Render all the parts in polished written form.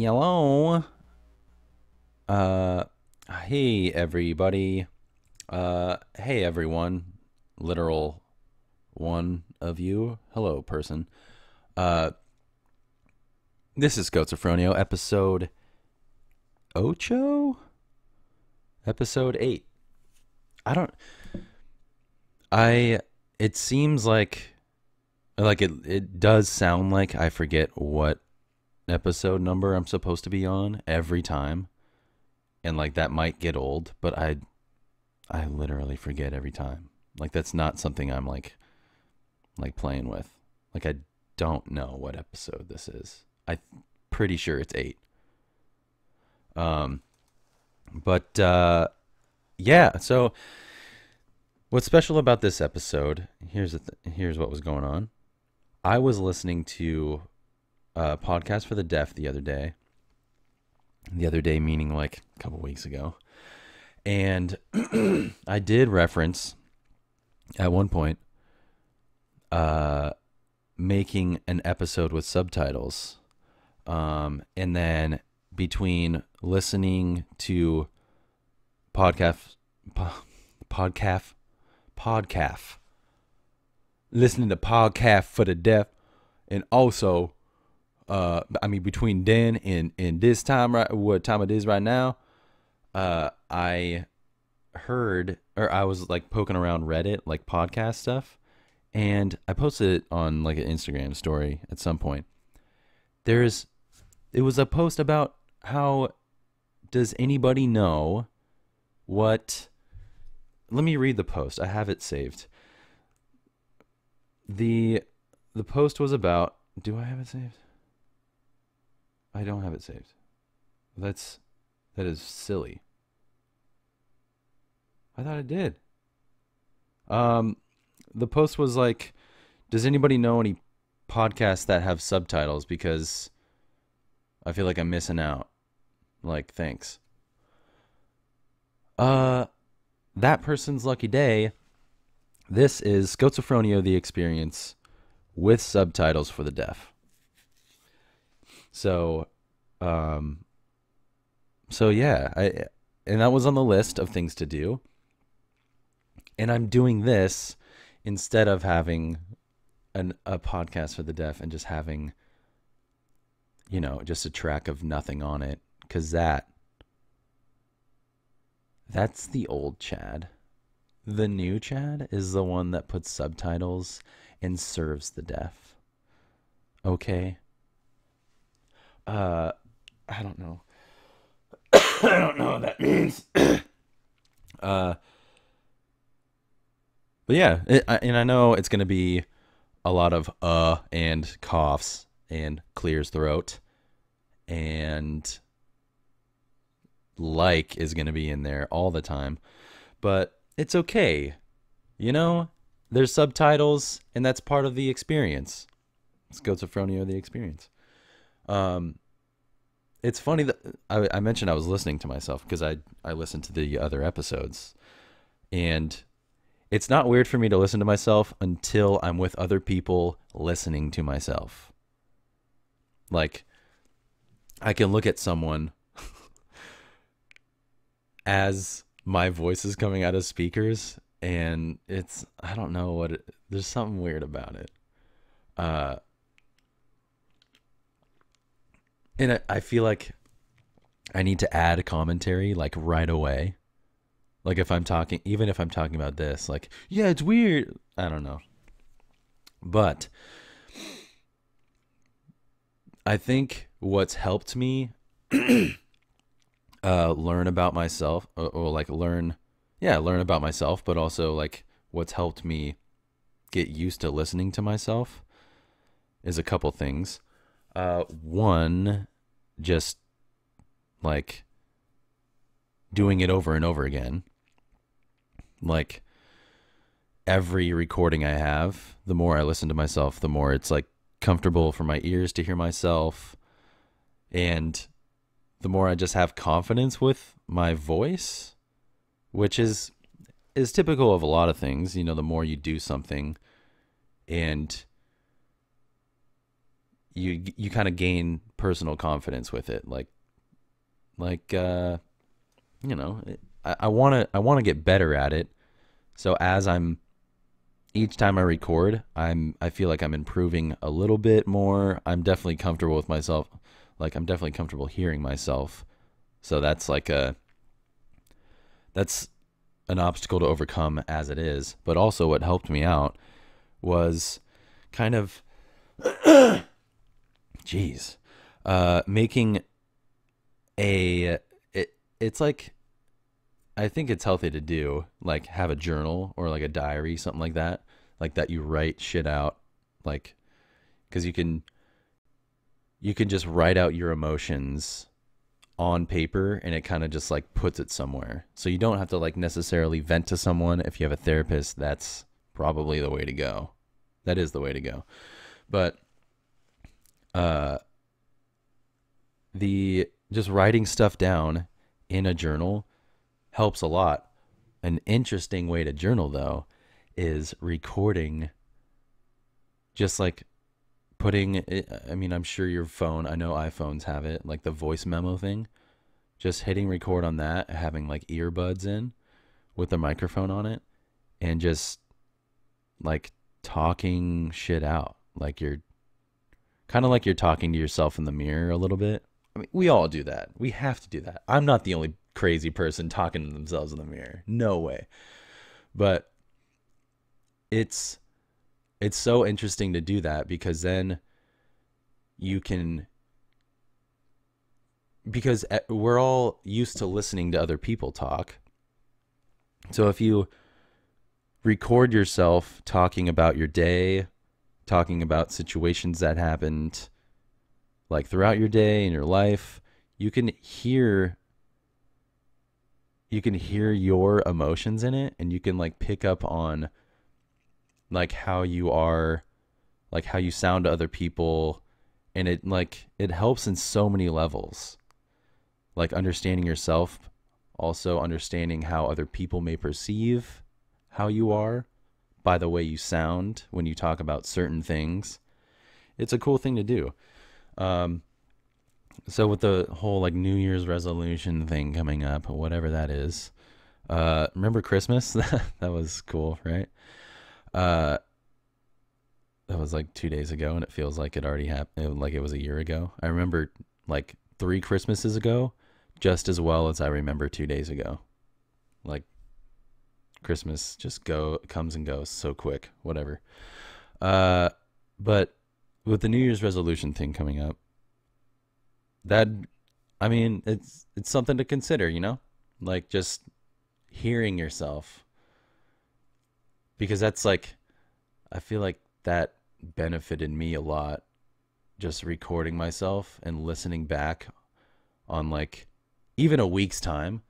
Hello. Uh, hey everybody. Hey everyone. Literal one of you. Hello, person. Uh, this is Schozophronio, episode Ocho? Episode 8. I don't... It seems like it does sound like I forget what episode number I'm supposed to be on every time. And like that might get old, but I literally forget every time. Like that's not something I'm like playing with. Like I don't know what episode this is. I'm pretty sure it's 8. But yeah, so what's special about this episode, here's what was going on. I was listening to a podcast for the deaf the other day. The other day meaning like a couple weeks ago. And I did reference at one point making an episode with subtitles. And then between listening to listening to podcast for the deaf, and also between then and this time, right, what time it is right now, I heard, or I was like poking around Reddit, like podcast stuff, and I posted it on like an Instagram story at some point. It was a post about how does anybody know what, let me read the post. I have it saved. The post was about, do I have it saved? I don't have it saved. That is silly. I thought I did. The post was like, does anybody know any podcasts that have subtitles? Because I feel like I'm missing out. Like, thanks. That person's lucky day. This is Schozophronio the Experience with subtitles for the deaf. So yeah, and that was on the list of things to do. And I'm doing this instead of having a podcast for the deaf and just having, just a track of nothing on it. Because that's the old Chad. The new Chad is the one that puts subtitles and serves the deaf. Okay? I don't know. I don't know what that means. But yeah, and I know it's going to be a lot of and coughs and clears throat, and like is going to be in there all the time, but it's okay. There's subtitles, and that's part of the experience. Schozophronio the Experience. It's funny that I mentioned I was listening to myself because I listened to the other episodes, and it's not weird for me to listen to myself until I'm with other people listening to myself. Like, I can look at someone as my voice is coming out of speakers, and I don't know there's something weird about it. And I feel like I need to add commentary like right away. Like even if I'm talking about this, like, yeah, it's weird. I don't know. But I think what's helped me learn about myself, or like learn about myself, but also like what's helped me get used to listening to myself is a couple things. One, just like doing it over and over again. Like every recording I have, the more I listen to myself, the more it's like comfortable for my ears to hear myself, and the more I just have confidence with my voice, which is typical of a lot of things. The more you do something and you kind of gain personal confidence with it. Like you know, I want to get better at it. So each time I record, I feel like I'm improving a little bit more. I'm definitely comfortable with myself. Like I'm definitely comfortable hearing myself. So that's an obstacle to overcome as it is. But also what helped me out was kind of jeez, making it's like, I think it's healthy to do, like have a journal or like a diary, something like that you write shit out, like, because you can just write out your emotions on paper and it kind of just like puts it somewhere. So you don't have to like necessarily vent to someone. If you have a therapist, that's probably the way to go. That is the way to go. But the just writing stuff down in a journal helps a lot. An interesting way to journal though is recording, just like putting it, I mean, I'm sure your phone, I know iPhones have it, like the voice memo thing, just hitting record on that, having like earbuds in with a microphone on it, and just like talking shit out, like you're kind of like you're talking to yourself in the mirror a little bit. I mean, we all do that. We have to do that. I'm not the only crazy person talking to themselves in the mirror. No way. But it's so interesting to do that, because then you can, because we're all used to listening to other people talk. So if you record yourself talking about your day, talking about situations that happened like throughout your day and your life, you can hear your emotions in it, and you can like pick up on like how you are, like how you sound to other people, and it helps in so many levels, like understanding yourself, also understanding how other people may perceive how you are by the way you sound when you talk about certain things. It's a cool thing to do. So with the whole like New Year's resolution thing coming up, whatever that is, remember Christmas? That was cool, right? That was like 2 days ago, and it feels like it already happened, like it was a year ago. I remember like 3 Christmases ago just as well as I remember 2 days ago. Like Christmas just comes and goes so quick, whatever. But with the New Year's resolution thing coming up, that, I mean, it's something to consider, you know? Like just hearing yourself, because that's like, I feel like that benefited me a lot, just recording myself and listening back on like even a week's time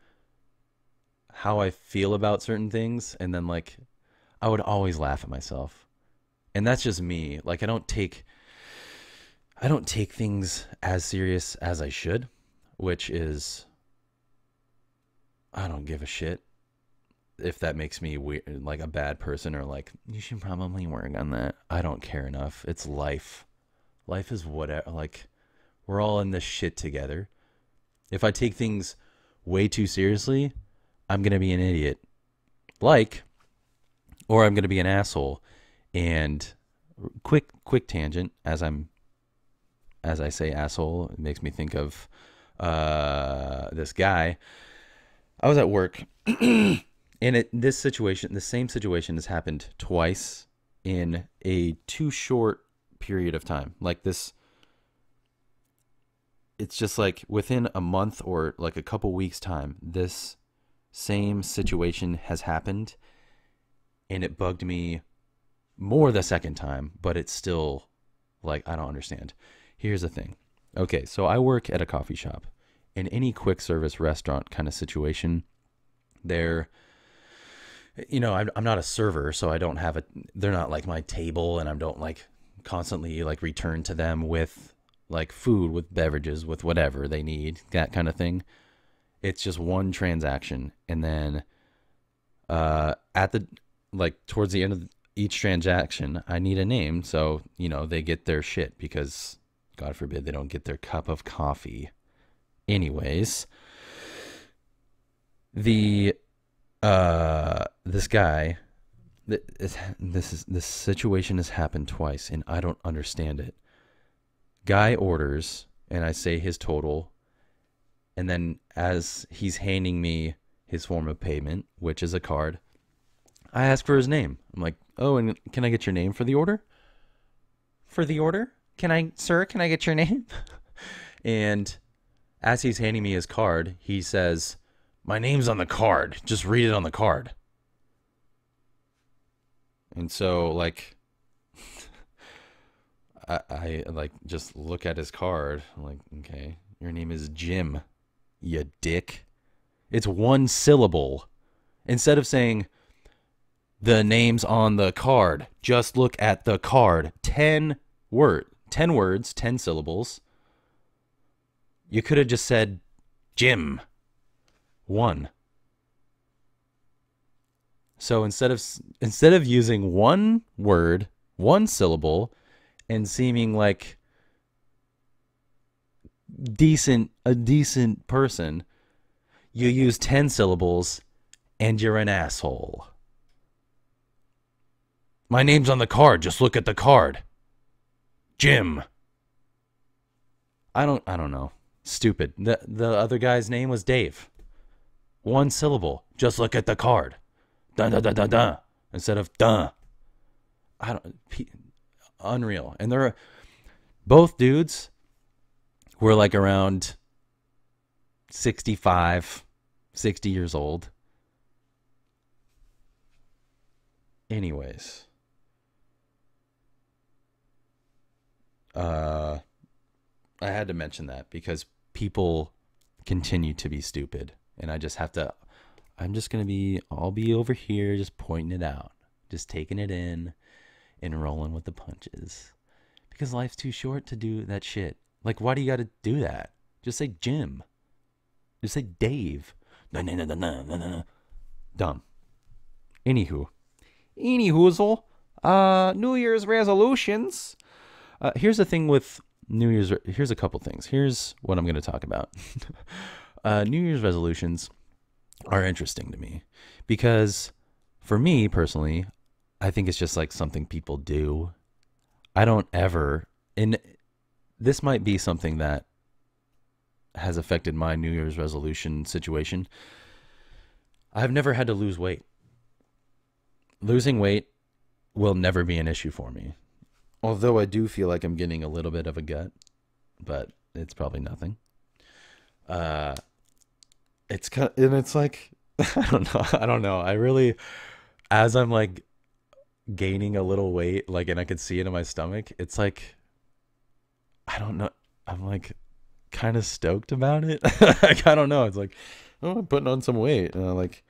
how I feel about certain things. And then like I would always laugh at myself, and that's just me. Like I don't take things as serious as I should, which is, I don't give a shit if that makes me weird, like a bad person, or like you should probably work on that. I don't care enough. It's life. Life is whatever. Like we're all in this shit together. If I take things way too seriously, I'm gonna be an idiot. Or I'm gonna be an asshole. And quick tangent, as I say asshole, it makes me think of this guy. I was at work, and the same situation has happened twice in a too short period of time. Like this, it's just like within a month or like a couple weeks time, this same situation has happened, and it bugged me more the second time, but it's still like, I don't understand. Here's the thing. Okay, so I work at a coffee shop. In any quick service restaurant kind of situation, they're, you know, I'm not a server, so I don't have they're not like my table, and I don't like constantly like return to them with like food, with beverages, with whatever they need, that kind of thing. It's just one transaction. And then towards the end of each transaction, I need a name, so, you know, they get their shit, because God forbid they don't get their cup of coffee. Anyways, this guy, this situation has happened twice, and I don't understand it. Guy orders, and I say his total, and then as he's handing me his form of payment, which is a card, I ask for his name. I'm like, oh, and can I get your name for the order? For the order? Sir, can I get your name? And as he's handing me his card, he says, my name's on the card. Just read it on the card. And so, like, I like just look at his card. I'm like, okay, your name is Jim, you dick. It's one syllable. Instead of saying the name's on the card, just look at the card. 10 words, 10 syllables. You could have just said Jim. 1. So instead of using one word, one syllable, and seeming like a decent person, you use 10 syllables and you're an asshole. My name's on the card. Just look at the card. Jim. I don't know. Stupid. The other guy's name was Dave. One syllable. Just look at the card. Dun dun dun dun dun. Instead of dun. Unreal. And they're both dudes were like around 65, 60 years old. Anyways. I had to mention that because people continue to be stupid, and I just have to. I'll be over here just pointing it out, just taking it in and rolling with the punches, because life's too short to do that shit. Like, why do you got to do that? Just say Jim. Just say Dave. No. Dumb. Anywhoozle. New Year's resolutions. Here's the thing with New Year's. Here's a couple things. Here's what I'm going to talk about. New Year's resolutions are interesting to me because for me personally, I think it's just like something people do. I don't ever, and this might be something that has affected my New Year's resolution situation. I've never had to lose weight. Losing weight will never be an issue for me. Although I do feel like I'm getting a little bit of a gut, but it's probably nothing. It's kind of, and it's like, I don't know. I really, as I'm like gaining a little weight, like, and I could see it in my stomach, it's like, I don't know. I'm like kind of stoked about it. Like, I don't know. It's like, oh, I'm putting on some weight. And I'm like,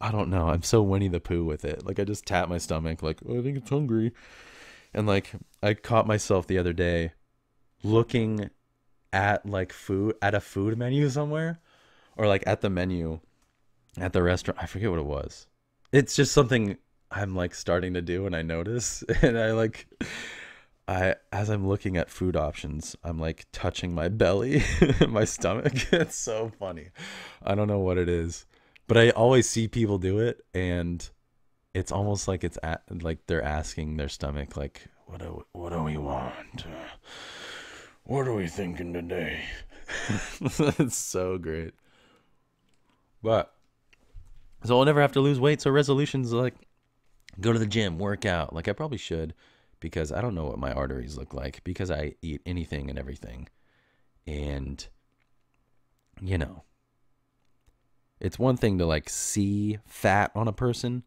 I don't know. I'm so Winnie the Pooh with it. Like, I just tap my stomach like, oh, I think it's hungry. And like, I caught myself the other day looking at like at a food menu somewhere, or like at the menu at the restaurant. I forget what it was. It's just something I'm like starting to do, and I notice, and as I'm looking at food options, I'm like touching my belly, my stomach. It's so funny. I don't know what it is, but I always see people do it, and it's almost like like they're asking their stomach, like, what do we want? What are we thinking today? It's so great. But so I'll never have to lose weight. So resolutions like go to the gym, work out. Like I probably should, because I don't know what my arteries look like because I eat anything and everything. And you know, it's one thing to like see fat on a person,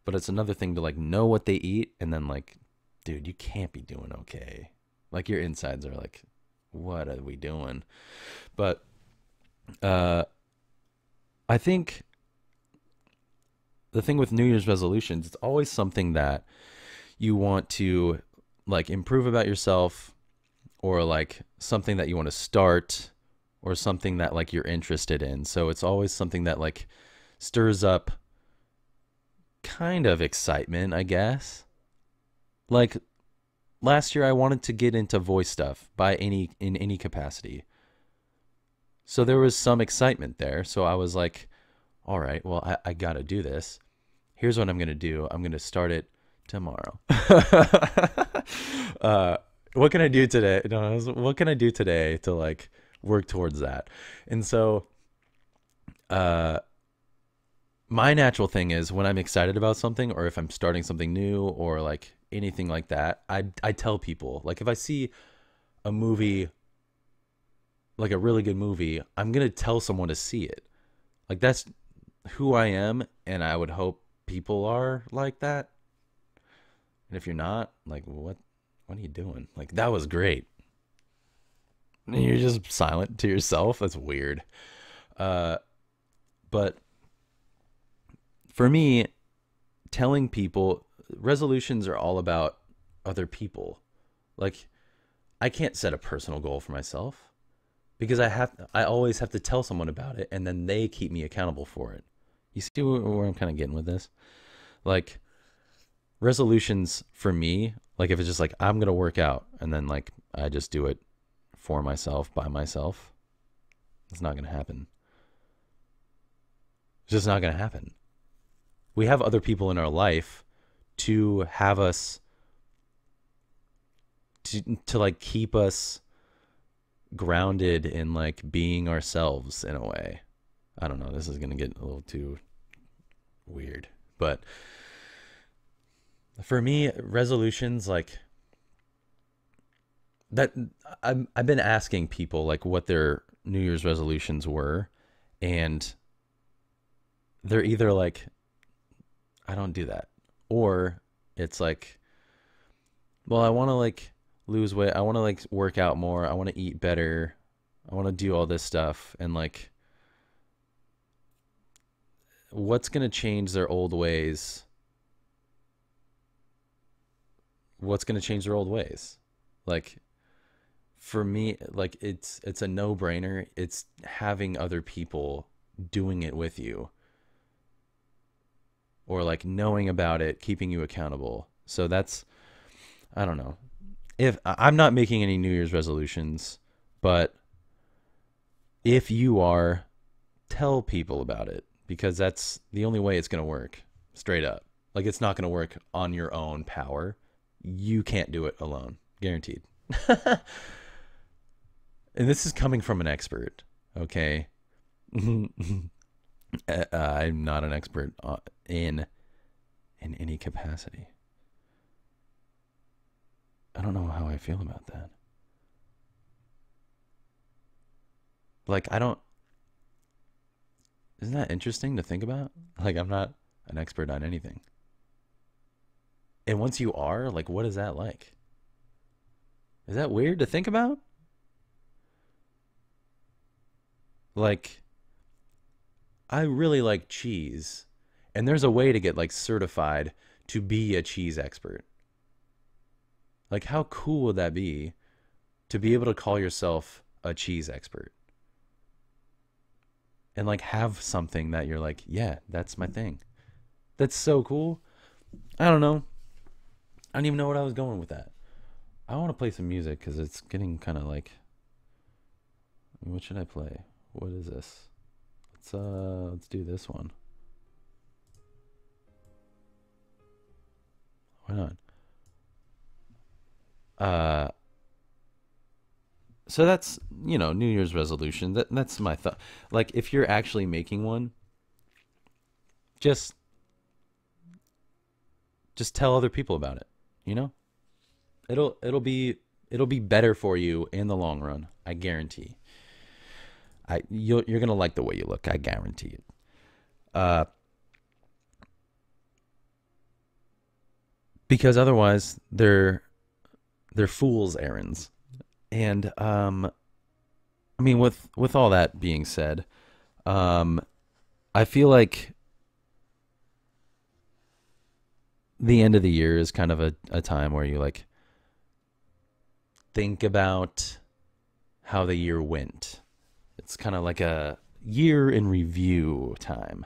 but it's another thing to like know what they eat and then like, dude, you can't be doing okay. Like your insides are like, what are we doing? But I think the thing with New Year's resolutions, it's always something that you want to like improve about yourself, or like something that you want to start, or something that like you're interested in. So it's always something that like stirs up kind of excitement, I guess. Like last year I wanted to get into voice stuff in any capacity. So there was some excitement there. So I was like, all right, well, I got to do this. Here's what I'm going to do. I'm going to start it tomorrow. What can I do today? No, what can I do today to like work towards that? And so, my natural thing is when I'm excited about something, or if I'm starting something new, or like anything like that, I tell people. Like if I see a movie, like a really good movie, I'm gonna tell someone to see it. Like that's who I am, and I would hope people are like that. And if you're not, like what are you doing? Like that was great. And you're just silent to yourself. That's weird. But for me, telling people, resolutions are all about other people. Like I can't set a personal goal for myself because I always have to tell someone about it, and then they keep me accountable for it. You see where I'm kind of getting with this? Like resolutions for me, like if it's just like I'm gonna work out and then like I just do it for myself by myself, it's not gonna happen. It's just not gonna happen. We have other people in our life to have us to like keep us grounded in like being ourselves in a way. I don't know, this is gonna get a little too weird, but for me, resolutions like that, I've been asking people like what their New Year's resolutions were, and they're either like, I don't do that, or it's like, well, I want to like lose weight, I want to like work out more, I want to eat better, I want to do all this stuff, and like, what's gonna change their old ways? What's gonna change their old ways? Like, for me, like it's a no-brainer. It's having other people doing it with you, or like knowing about it, keeping you accountable. So that's, I don't know. If I'm not making any New Year's resolutions, but if you are, tell people about it, because that's the only way it's going to work, straight up. Like it's not going to work on your own power. You can't do it alone, guaranteed. And this is coming from an expert, okay? I'm not an expert in any capacity. I don't know how I feel about that. Like, isn't that interesting to think about? Like, I'm not an expert on anything. And once you are, like, what is that like? Is that weird to think about? Like, I really like cheese, and there's a way to get like certified to be a cheese expert. Like, how cool would that be to be able to call yourself a cheese expert and like have something that you're like, yeah, that's my thing. That's so cool. I don't know. I don't even know what I was going with that. I want to play some music because it's getting kind of like, what should I play? What is this? Let's do this one. Why not? So that's, New Year's resolution. That's my thought. Like if you're actually making one, just tell other people about it, you know? It'll be better for you in the long run. I guarantee. You're gonna like the way you look. I guarantee it. Because otherwise they're fool's errands. And I mean, with all that being said, I feel like the end of the year is kind of a time where you like think about how the year went. It's kind of like a year in review time.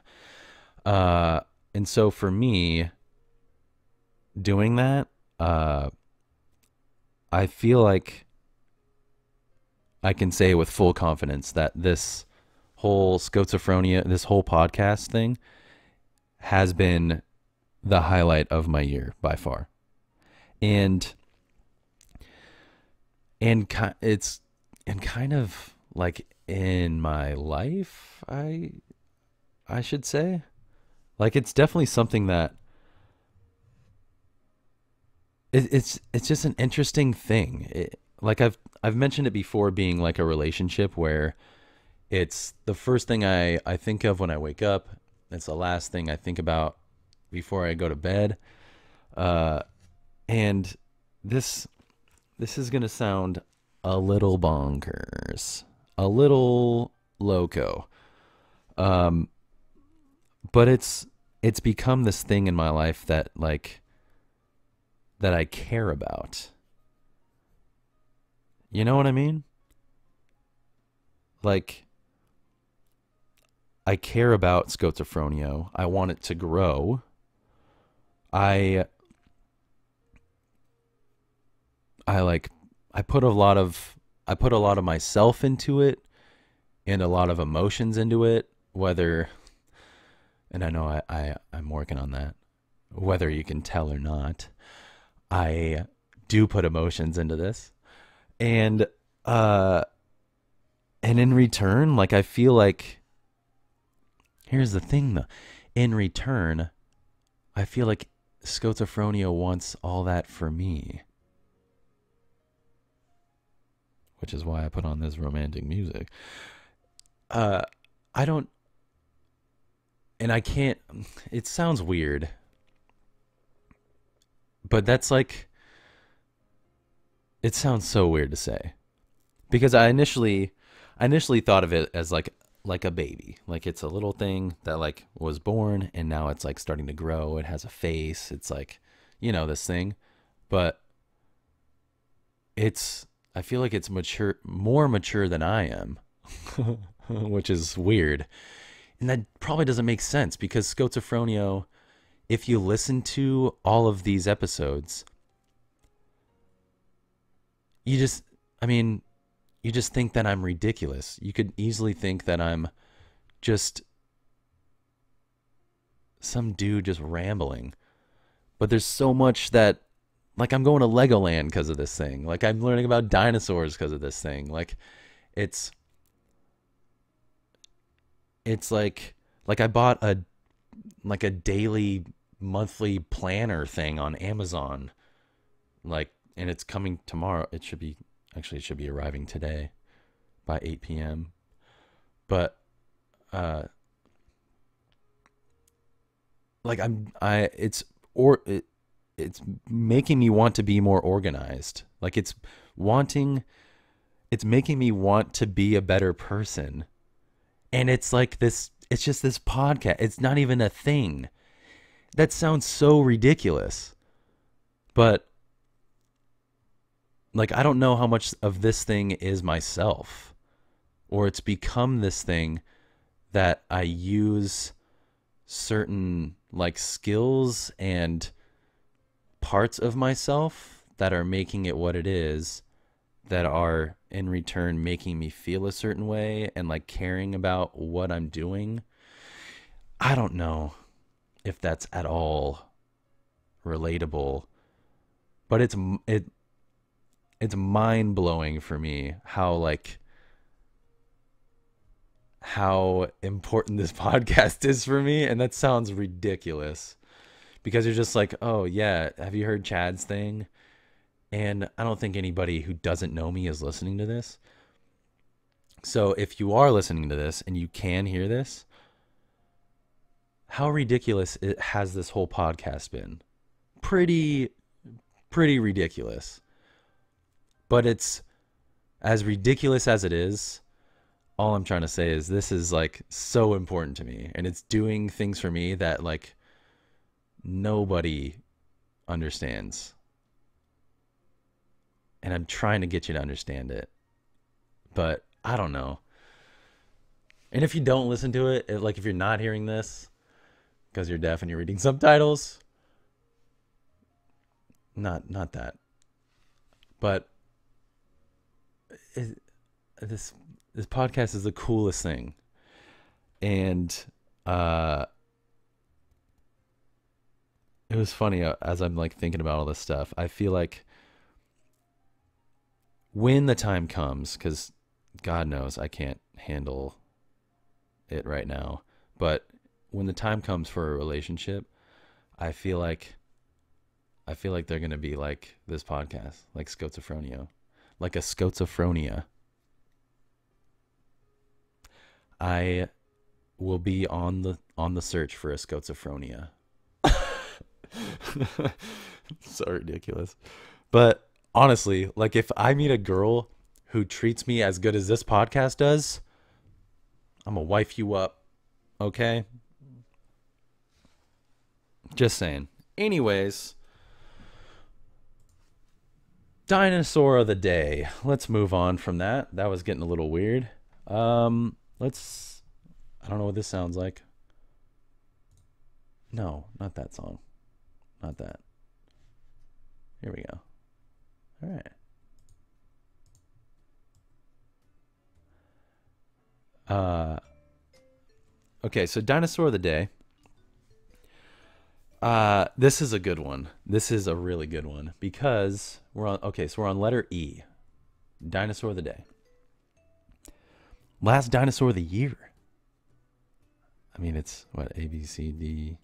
And so for me, doing that, I feel like I can say with full confidence that this whole Schozophronia, this whole podcast thing has been the highlight of my year by far. And it's kind of like in my life, I should say. Like it's definitely something that it's just an interesting thing. Like I've mentioned it before, being like a relationship where it's the first thing I think of when I wake up. It's the last thing I think about before I go to bed. And this is gonna sound a little bonkers, a little loco. But it's become this thing in my life that I care about. You know what I mean? Like, I care about Schozophronio. I want it to grow. I I put a lot of myself into it and a lot of emotions into it, and I know I'm working on that, whether you can tell or not. I do put emotions into this. And in return, like I feel like, here's the thing though. In return, I feel like Schozophronio wants all that for me. Which is why I put on this romantic music. I don't, and I can't, it sounds weird, but that's like, it sounds so weird to say, because I initially thought of it as like a baby. Like it's a little thing that like was born and now it's like starting to grow. It has a face. It's like, this thing, but I feel like it's more mature than I am, which is weird. And that probably doesn't make sense because Schozophronio, if you listen to all of these episodes, you just think that I'm ridiculous. You could easily think that I'm just some dude just rambling. But there's so much that, like, I'm going to Legoland because of this thing. Like, I'm learning about dinosaurs because of this thing. Like, it's like I bought a daily monthly planner thing on Amazon. Like, and it's coming tomorrow. It should be arriving today by 8 p.m. But like it's making me want to be more organized. Like it's making me want to be a better person. And it's like this, it's just this podcast. It's not even a thing. That sounds so ridiculous. But like, I don't know how much of this thing is myself, or it's become this thing that I use certain like skills and parts of myself that are making it what it is, that are in return making me feel a certain way and like caring about what I'm doing. I don't know if that's at all relatable, but it's mind-blowing for me how important this podcast is for me. And that sounds ridiculous because you're just like, oh yeah, have you heard Chad's thing? And I don't think anybody who doesn't know me is listening to this. So if you are listening to this and you can hear this, how ridiculous has this whole podcast been? Pretty ridiculous. But it's as ridiculous as it is. All I'm trying to say is this is like so important to me, and it's doing things for me that like nobody understands. And I'm trying to get you to understand it, but I don't know. And if you don't listen to it, like if you're not hearing this because you're deaf and you're reading subtitles, not that. But this podcast is the coolest thing. And it was funny as I'm like thinking about all this stuff. I feel like when the time comes, because God knows I can't handle it right now, but when the time comes for a relationship, I feel like they're gonna be like this podcast, like Schozophronio, like a Schozophronia. I will be on the search for a Schozophronia. So ridiculous. But honestly, like if I meet a girl who treats me as good as this podcast does, I'm gonna wife you up. Okay? Just saying. Anyways, dinosaur of the day. Let's move on from that. That was getting a little weird. I don't know what this sounds like. No, not that song. Not that. Here we go. All right. Okay, so dinosaur of the day. This is a good one. This is a really good one because we're on letter E. Dinosaur of the day. Last dinosaur of the year. I mean, it's what, A, B, C, D,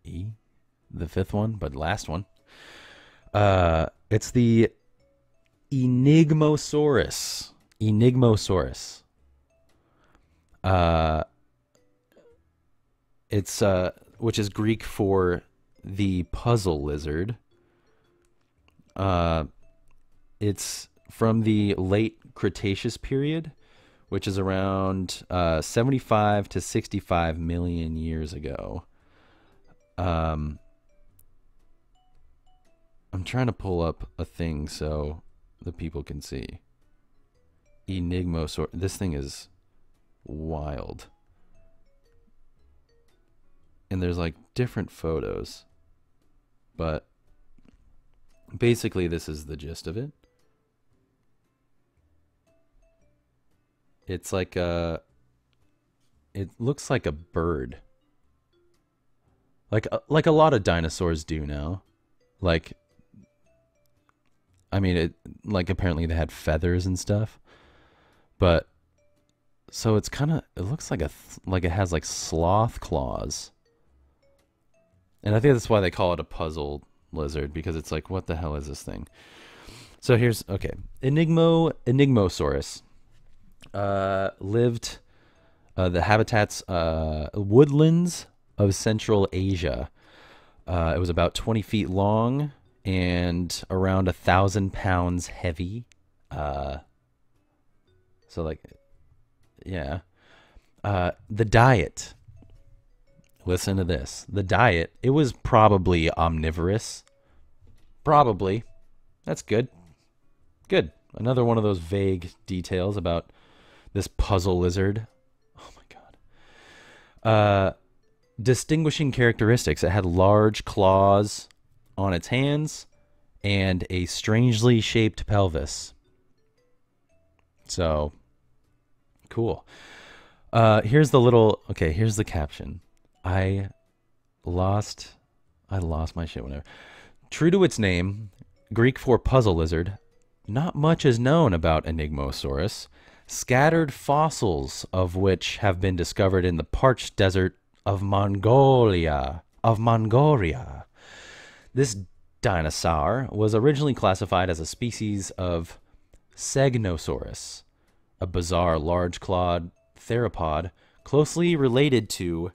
E? The fifth one, but last one. It's the Enigmosaurus. Enigmosaurus. It's which is Greek for the puzzle lizard. It's from the late Cretaceous period, which is around 75 to 65 million years ago. I'm trying to pull up a thing so the people can see. Enigmosaurus. This thing is wild. And there's like different photos. But basically this is the gist of it. It's like it looks like a bird. Like a lot of dinosaurs do now. Like, I mean, like apparently they had feathers and stuff. But so it's kind of, it looks like like it has like sloth claws. And I think that's why they call it a puzzle lizard, because it's like, what the hell is this thing? So here's, okay. Enigmosaurus lived the habitats, woodlands of Central Asia. It was about 20 feet long and around 1,000 pounds heavy. So like, yeah. The diet. Listen to this. The diet, it was probably omnivorous. Probably. That's good. Good. Another one of those vague details about this puzzle lizard. Oh my God. Distinguishing characteristics. It had large claws on its hands and a strangely shaped pelvis. So, cool. Here's the caption. I lost my shit whenever. True to its name, Greek for puzzle lizard, not much is known about Enigmosaurus. Scattered fossils of which have been discovered in the parched desert of Mongolia. This dinosaur was originally classified as a species of Segnosaurus, a bizarre large-clawed theropod closely related to...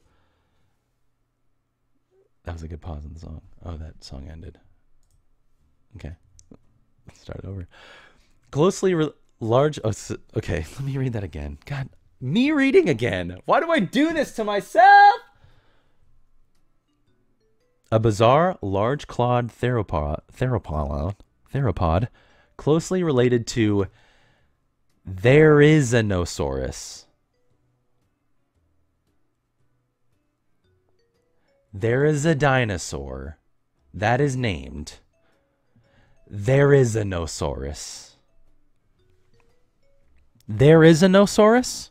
That was a good pause in the song. Oh, that song ended. Okay. Let's start it over. Okay, let me read that again. God, me reading again. Why do I do this to myself? A bizarre, large-clawed theropod closely related to There is a Nosaurus. There is a dinosaur that is named There is a nosaurus. There is a nosaurus?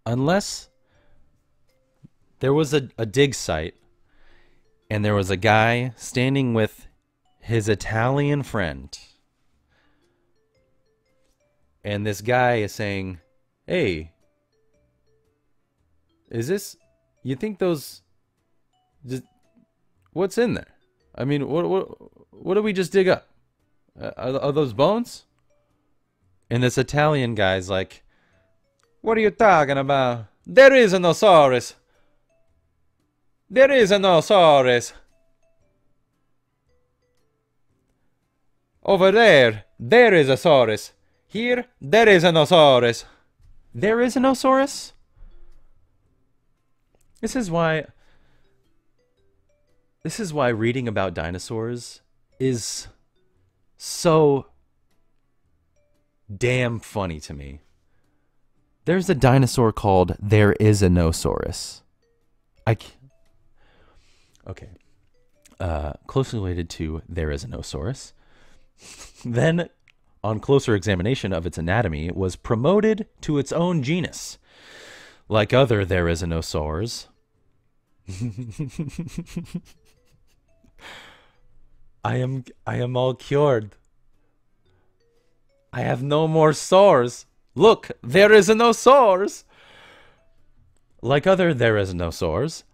Unless there was a dig site and there was a guy standing with his Italian friend. And this guy is saying, hey, is this, you think those, what's in there? I mean, what did we just dig up? Are those bones? And this Italian guy's like, what are you talking about? There is a nosaurus. There is a nosaurus. Over there is a saurus. Here, there is a nosaurus. There is a nosaurus? This is why reading about dinosaurs is so damn funny to me. There's a dinosaur called There Is a Nosaurus. Okay. Closely related to There Is a Nosaurus. Then, on closer examination of its anatomy, it was promoted to its own genus. Like other There Is a Nosaurs. I am all cured. I have no more sores. Look, there is a nosaurus. Like other there is no sores,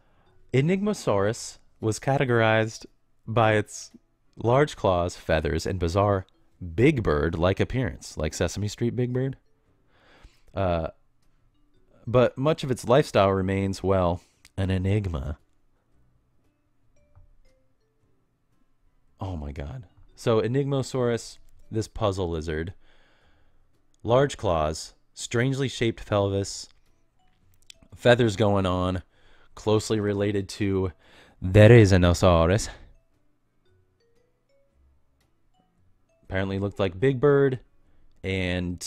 Enigmosaurus was categorized by its large claws, feathers, and bizarre big bird-like appearance, like Sesame Street Big Bird. But much of its lifestyle remains, well, an enigma. Oh my god. So Enigmosaurus, this puzzle lizard, large claws, strangely shaped pelvis, feathers going on, closely related to There Is a Nosaurus. Apparently looked like Big Bird and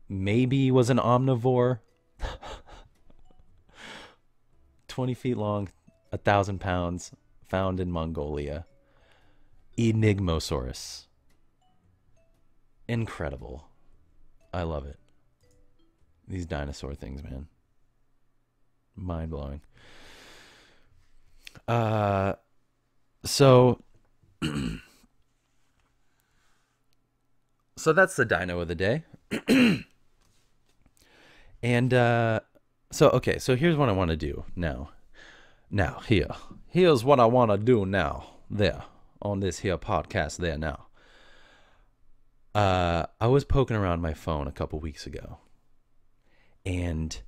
maybe was an omnivore. 20 feet long, 1,000 pounds, found in Mongolia. Enigmosaurus. Incredible. I love it. These dinosaur things, man. Mind-blowing. So that's the dino of the day. And so here's what I want to do now. Here's what I want to do now. There on this here podcast there now. I was poking around my phone a couple weeks ago and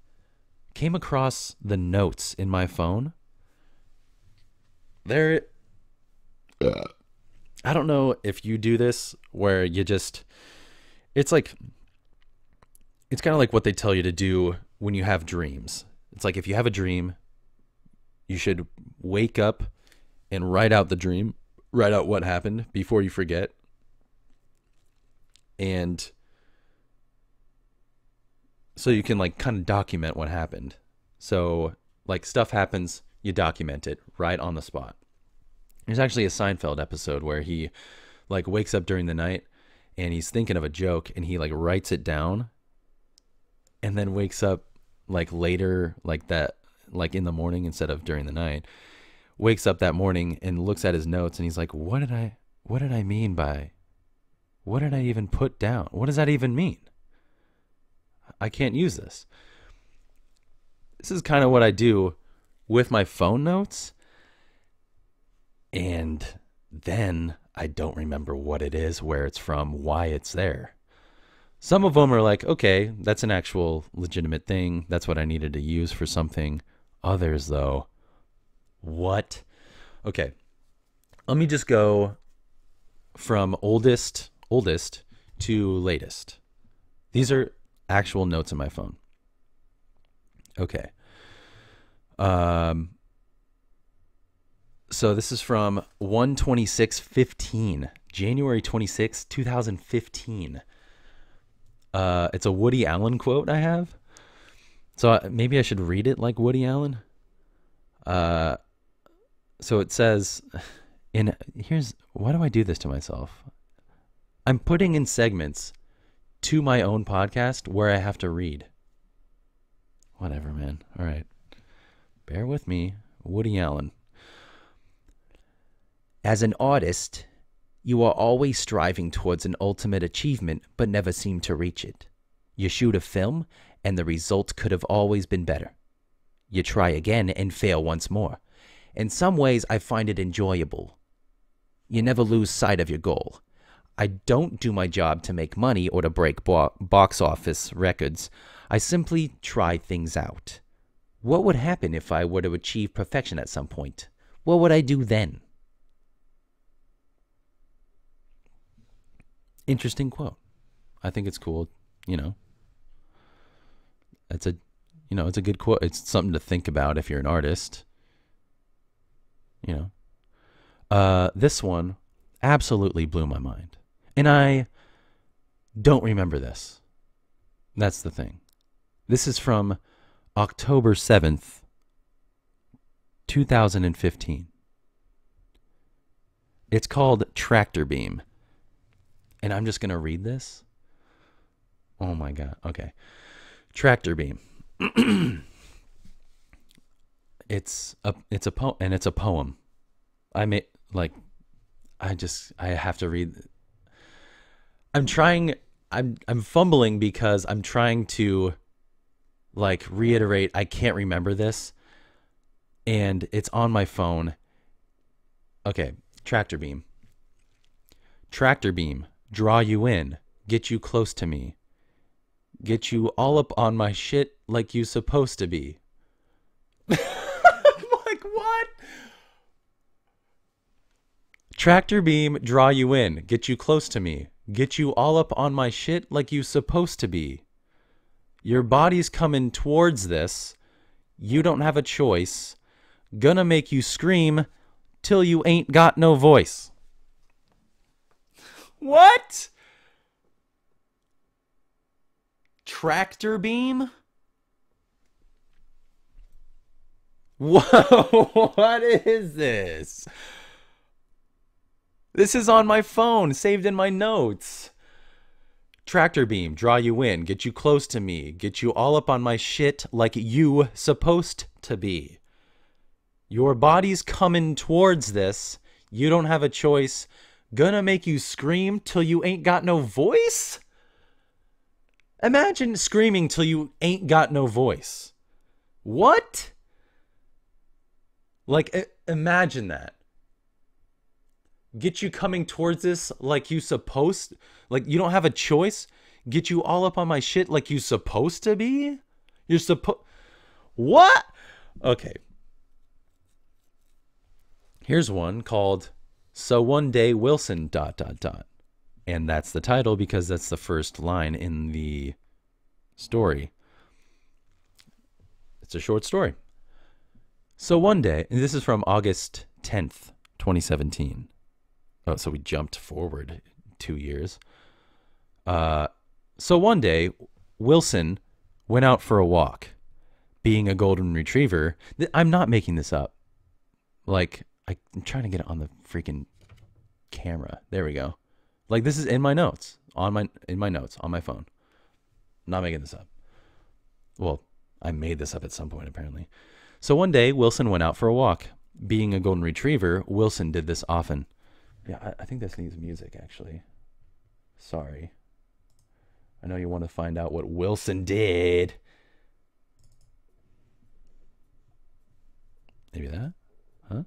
came across the notes in my phone. I don't know if you do this where you just, it's kind of like what they tell you to do when you have dreams. It's like if you have a dream, you should wake up and write out the dream, write out what happened before you forget. And so you can like kind of document what happened. So like stuff happens, you document it right on the spot. There's actually a Seinfeld episode where he like wakes up during the night and he's thinking of a joke and he like writes it down and then wakes up like later, like that, like in the morning instead of during the night, wakes up that morning and looks at his notes and he's like, what did I mean by, what did I even put down? What does that even mean? I can't use this. This is kind of what I do with my phone notes. And then I don't remember what it is, where it's from, why it's there. Some of them are like, okay, that's an actual legitimate thing. That's what I needed to use for something. Others, though, what? Okay, let me just go from oldest to latest. These are actual notes in my phone. Okay. So this is from 1/26/15, January 26, 2015. It's a Woody Allen quote I have. So maybe I should read it like Woody Allen. So it says, why do I do this to myself? I'm putting in segments to my own podcast where I have to read. Whatever, man. All right. Bear with me. Woody Allen. As an artist, you are always striving towards an ultimate achievement, but never seem to reach it. You shoot a film, and the result could have always been better. You try again and fail once more. In some ways, I find it enjoyable. You never lose sight of your goal. I don't do my job to make money or to break box office records. I simply try things out. What would happen if I were to achieve perfection at some point? What would I do then? Interesting quote. I think it's cool, It's a good quote. It's something to think about if you're an artist. This one absolutely blew my mind. And I don't remember this. That's the thing. This is from October 7th, 2015. It's called Tractor Beam. And I'm just going to read this. Oh my God. Okay. Tractor Beam. It's a poem. I have to read. I'm fumbling because I'm trying to reiterate. I can't remember this. And it's on my phone. Okay. Tractor Beam. Tractor beam. Draw you in. Get you close to me. Get you all up on my shit like you supposed to be. What? Tractor beam, draw you in. Get you close to me. Get you all up on my shit like you supposed to be. Your body's coming towards this. You don't have a choice. Gonna make you scream till you ain't got no voice. What? Tractor beam? Whoa, what is this? This is on my phone, saved in my notes. Tractor beam, draw you in, get you close to me, get you all up on my shit like you supposed to be. Your body's coming towards this. You don't have a choice. Gonna make you scream till you ain't got no voice? Imagine screaming till you ain't got no voice. What? Imagine that. Get you coming towards this like you supposed, like you don't have a choice. Get you all up on my shit like you supposed to be? You're What? Okay. Here's one called So One Day Wilson ... And that's the title because that's the first line in the story. It's a short story. So one day, and this is from August 10th, 2017. Oh, so we jumped forward 2 years. So one day, Wilson went out for a walk. Being a golden retriever, I'm not making this up. I'm trying to get it on the freaking camera. There we go. This is in my notes, on my phone. Not making this up. Well, I made this up at some point, apparently. So one day, Wilson went out for a walk. Being a golden retriever, Wilson did this often. Yeah, I think this needs music, actually. Sorry. I know you want to find out what Wilson did. Maybe that? Huh?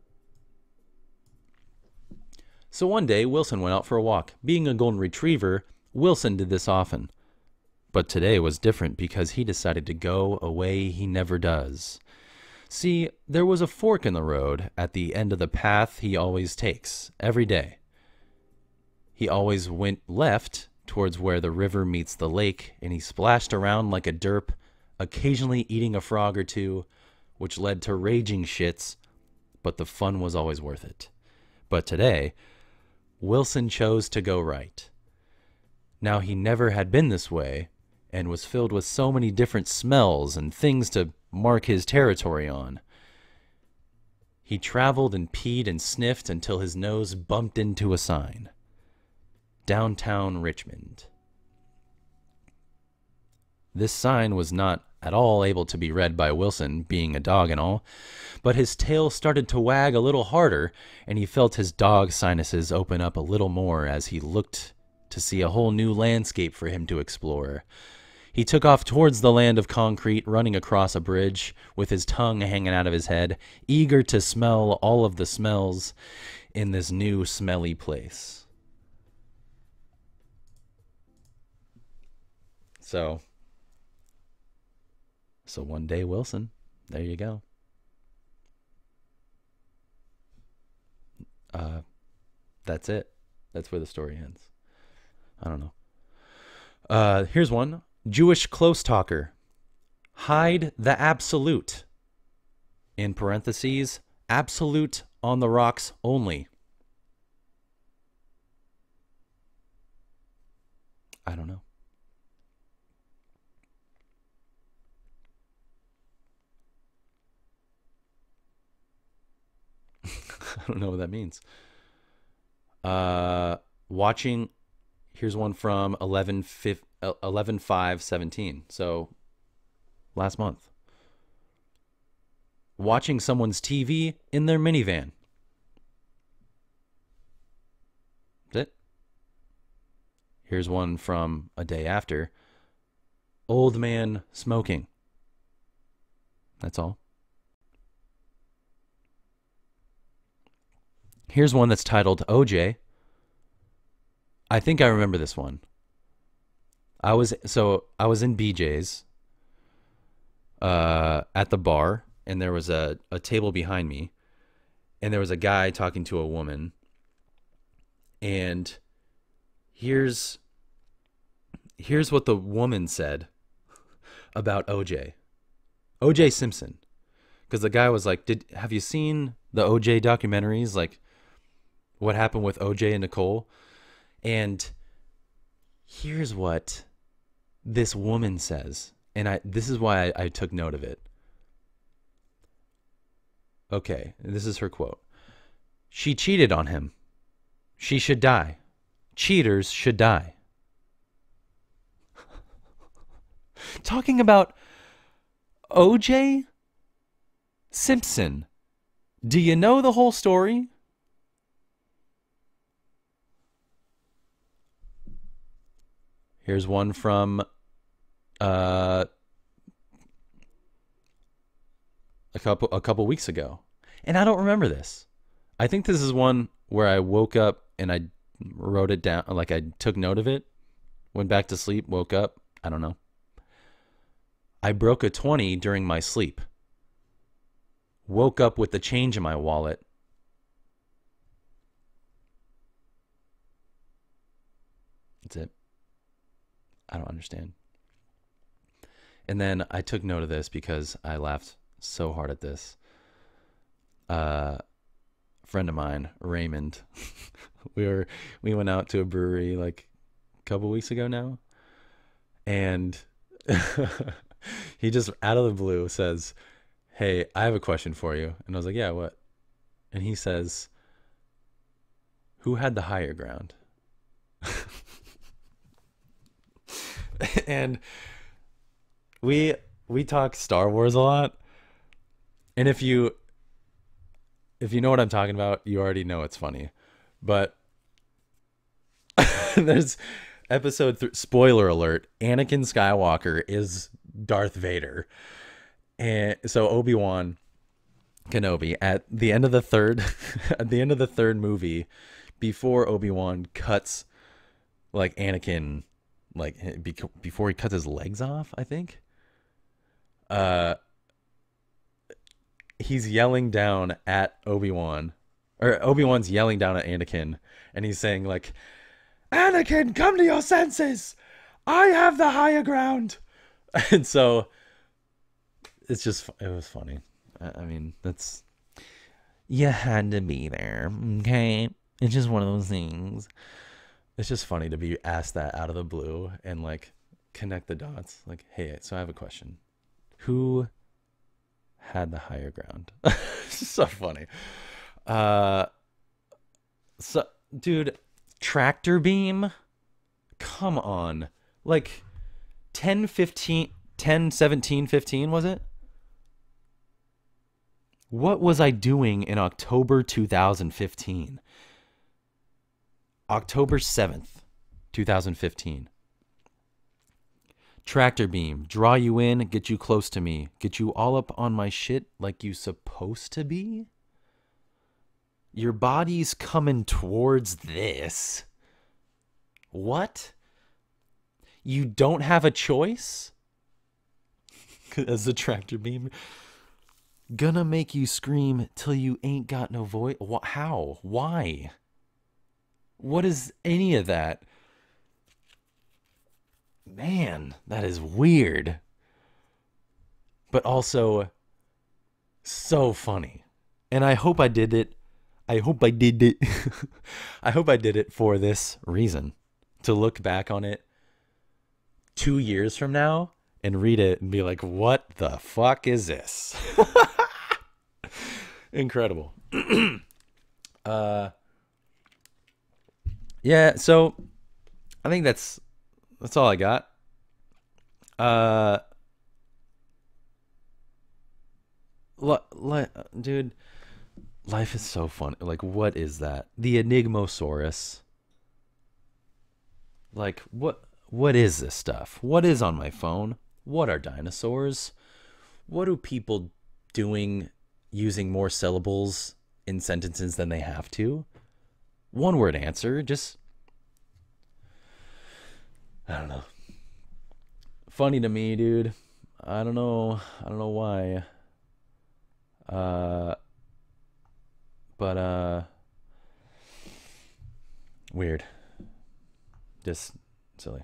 So one day, Wilson went out for a walk. Being a golden retriever, Wilson did this often. But today was different because he decided to go a way he never does. See, there was a fork in the road at the end of the path he always takes, every day. He always went left towards where the river meets the lake, and he splashed around like a derp, occasionally eating a frog or two, which led to raging shits, but the fun was always worth it. But today, Wilson chose to go right. Now he never had been this way, and was filled with so many different smells and things to mark his territory on. He traveled and peed and sniffed until his nose bumped into a sign. Downtown Richmond. This sign was not at all able to be read by Wilson, being a dog and all, but his tail started to wag a little harder, and he felt his dog sinuses open up a little more as he looked to see a whole new landscape for him to explore. He took off towards the land of concrete, running across a bridge with his tongue hanging out of his head, eager to smell all of the smells in this new smelly place. So one day, Wilson, there you go. That's it. That's where the story ends. I don't know. Here's one. Jewish close talker. Hide the absolute. In parentheses, absolute on the rocks only. I don't know. I don't know what that means. Watching, here's one from 11/5/17. So last month. Watching someone's TV in their minivan. That's it. Here's one from a day after. Old man smoking. That's all. Here's one that's titled OJ. I think I remember this one. I was in BJ's at the bar, and there was a table behind me, and there was a guy talking to a woman. And here's what the woman said about OJ Simpson, because the guy was like, have you seen the OJ documentaries, like what happened with OJ and Nicole? And here's what this woman says, and this is why I took note of it. Okay, this is her quote. She cheated on him. She should die. Cheaters should die. Talking about OJ Simpson. Do you know the whole story? Here's one from a couple weeks ago. And I don't remember this. I think this is one where I woke up and I wrote it down, like I took note of it, went back to sleep, woke up, I don't know. I broke a 20 during my sleep. Woke up with the change in my wallet. That's it. I don't understand. And then I took note of this because I laughed so hard at this. A friend of mine, Raymond, we went out to a brewery like a couple weeks ago now, and he just out of the blue says, "Hey, I have a question for you." And I was like, "Yeah, what?" And he says, "Who had the higher ground?" And we talk Star Wars a lot, and if you know what I'm talking about, you already know it's funny. But there's episode spoiler alert: Anakin Skywalker is Darth Vader, and so Obi-Wan Kenobi at the end of the third movie, before Obi-Wan cuts like Anakin, like before he cuts his legs off, I think. He's yelling down at Obi-Wan, or Obi-Wan's yelling down at Anakin, and he's saying like, "Anakin, come to your senses! I have the higher ground." And so it was funny. I mean, you had to be there, okay? It's just one of those things. It's just funny to be asked that out of the blue and like connect the dots. Like, hey, so I have a question. Who had the higher ground. So funny. So dude, tractor beam, come on. Like 10 15 10 17 15 was it? What was I doing in October 2015? October 7th, 2015. Tractor beam, draw you in, get you close to me, get you all up on my shit like you supposed to be? Your body's coming towards this. What? You don't have a choice? As the tractor beam. Gonna make you scream till you ain't got no voice. How? Why? What is any of that? Man, that is weird. But also so funny. And I hope I did it. I hope I did it. I hope I did it for this reason. To look back on it 2 years from now and read it and be like, what the fuck is this? Incredible. Yeah, so I think that's all I got. Dude, life is so fun. Like, what is that? The Enigmosaurus. Like, what is this stuff? What is on my phone? What are dinosaurs? What are people doing using more syllables in sentences than they have to? One word answer, just, I don't know. Funny to me, dude. I don't know why. But weird. Just silly.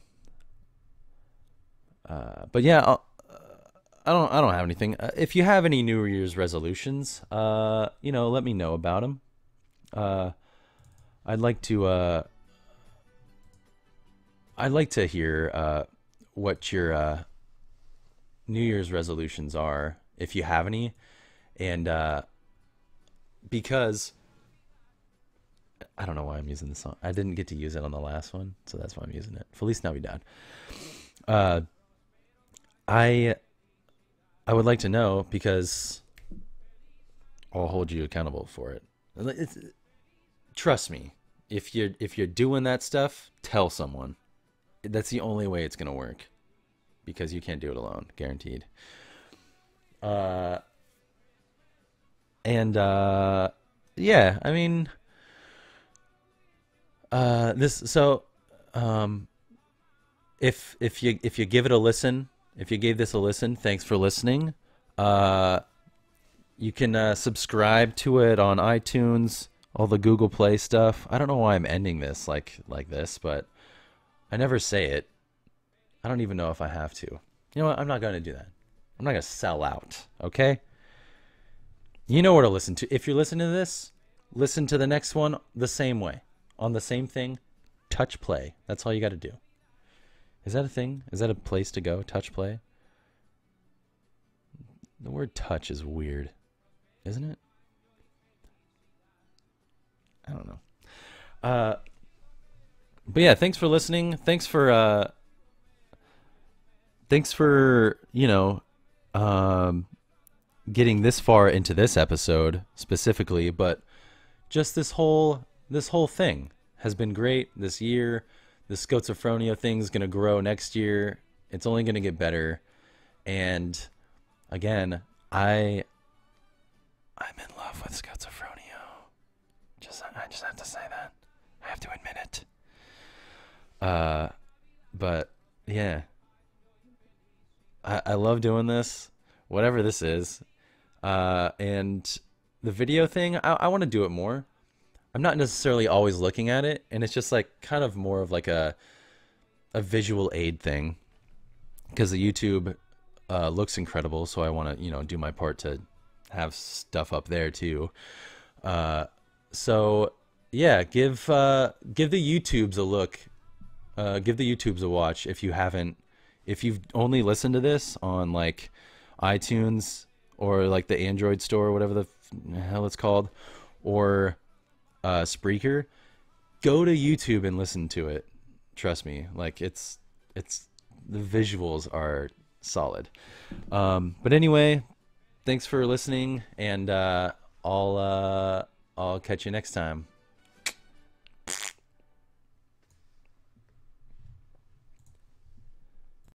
But yeah, I don't have anything. If you have any New Year's resolutions, let me know about them. I'd like to hear what your New Year's resolutions are, if you have any, and because I don't know why I'm using this song. I didn't get to use it on the last one, so that's why I'm using it. Feliz Navidad. I would like to know, because I'll hold you accountable for it. Trust me, if you're doing that stuff, tell someone. That's the only way it's gonna work, because you can't do it alone, guaranteed. Yeah, I mean, if you give it a listen, if you gave this a listen, thanks for listening. You can subscribe to it on iTunes, all the Google Play stuff. I don't know why I'm ending this like this, but I never say it. I don't even know if I have to. You know what? I'm not going to do that. I'm not going to sell out, okay? You know where to listen to. If you're listening to this, listen to the next one the same way. On the same thing, touch play. That's all you got to do. Is that a thing? Is that a place to go? Touch play? The word touch is weird, isn't it? I don't know. But yeah, thanks for listening. Thanks for getting this far into this episode specifically, but just this whole thing has been great this year. The Schozophronio thing is going to grow next year. It's only going to get better. And again, I'm in love with Schozophronio. I just have to say that. I have to admit it. But yeah, I love doing this, whatever this is. And the video thing, I want to do it more. I'm not necessarily always looking at it, and it's just like kind of more of like a visual aid thing, because the YouTube looks incredible, so I want to do my part to have stuff up there too. So yeah, give the YouTubes a look. Give the YouTubes a watch if you haven't. If you've only listened to this on like iTunes or like the Android store, whatever the hell it's called, or Spreaker, go to YouTube and listen to it. Trust me, like it's the visuals are solid. But anyway, thanks for listening, and I'll catch you next time.